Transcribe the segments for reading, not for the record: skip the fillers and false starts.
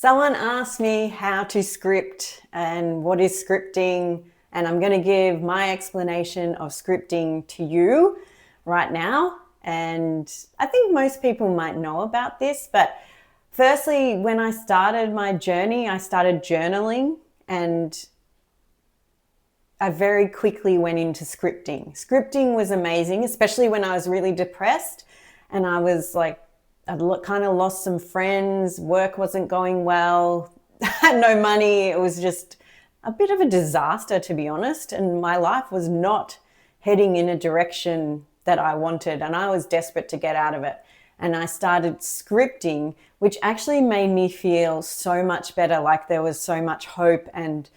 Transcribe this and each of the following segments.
Someone asked me how to script and what is scripting, and I'm going to give my explanation of scripting to you right now. And I think most people might know about this, but firstly, when I started my journey, I started journaling and I very quickly went into scripting. Scripting was amazing, especially when I was really depressed and I was like, I'd kind of lost some friends, work wasn't going well, had no money. It was just a bit of a disaster, to be honest. And my life was not heading in a direction that I wanted. And I was desperate to get out of it. And I started scripting, which actually made me feel so much better, like there was so much hope and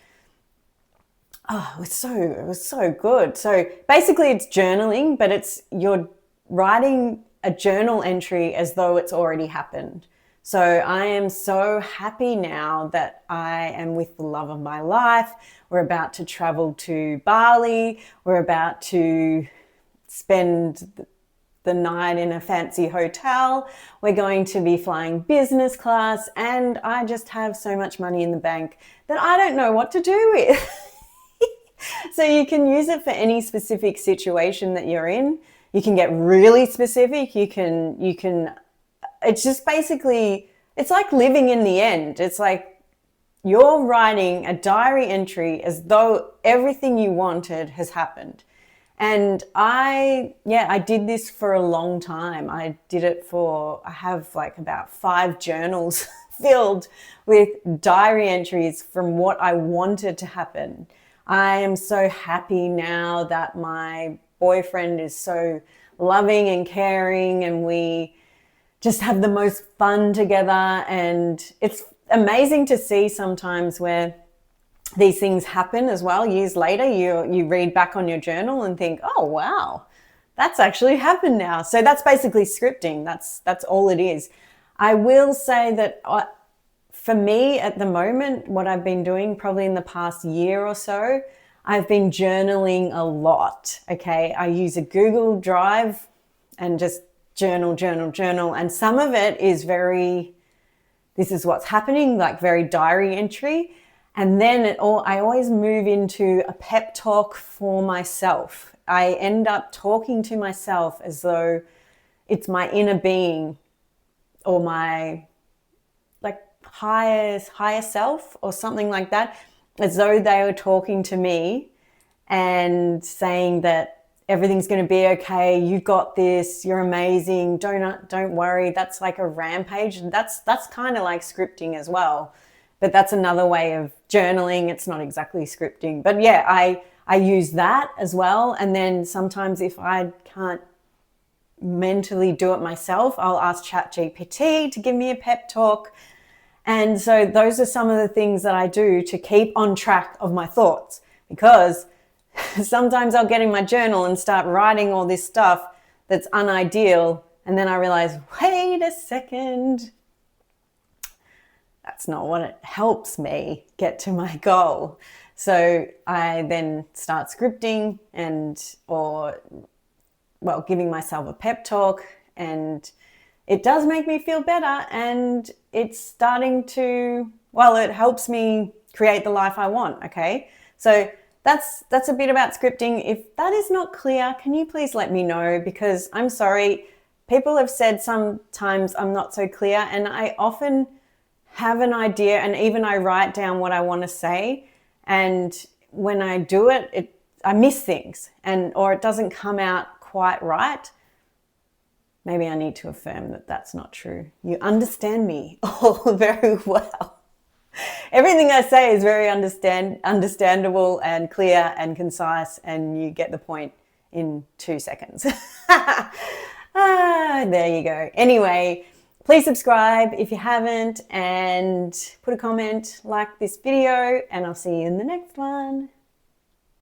it was so good. So basically it's journaling, but you're writing a journal entry as though it's already happened. So I am so happy now that I am with the love of my life. We're about to travel to Bali. We're about to spend the night in a fancy hotel. We're going to be flying business class, and I just have so much money in the bank that I don't know what to do with. So you can use it for any specific situation that you're in. You can get really specific. It's just basically, it's like living in the end. It's like you're writing a diary entry as though everything you wanted has happened. And I did this for a long time. I have like about 5 journals filled with diary entries from what I wanted to happen. I am so happy now that my boyfriend is so loving and caring and we just have the most fun together. And it's amazing to see sometimes where these things happen as well. Years later, you read back on your journal and think, oh, wow, that's actually happened now. So that's basically scripting. That's all it is. I will say that for me at the moment, what I've been doing probably in the past year or so, I've been journaling a lot, okay? I use a Google Drive and just journal. And some of it is this is what's happening, like very diary entry. And then I always move into a pep talk for myself. I end up talking to myself as though it's my inner being or my higher self or something like that, as though they were talking to me and saying that everything's going to be okay, you've got this, you're amazing, don't worry. That's like a rampage. That's kind of like scripting as well, but that's another way of journaling. It's not exactly scripting, but yeah, I use that as well. And then sometimes if I can't mentally do it myself, I'll ask ChatGPT to give me a pep talk. And so those are some of the things that I do to keep on track of my thoughts, because sometimes I'll get in my journal and start writing all this stuff that's unideal. And then I realize, wait a second, that's not what it helps me get to my goal. So I then start scripting giving myself a pep talk, and it does make me feel better, and it's starting to, it helps me create the life I want, okay? So that's a bit about scripting. If that is not clear, can you please let me know? Because I'm sorry, people have said sometimes I'm not so clear, and I often have an idea and even I write down what I want to say, and when I do it, I miss things or it doesn't come out quite right. Maybe I need to affirm that that's not true. You understand me all very well. Everything I say is very understandable and clear and concise, and you get the point in 2 seconds. There you go. Anyway, please subscribe if you haven't, and put a comment, like this video, and I'll see you in the next one.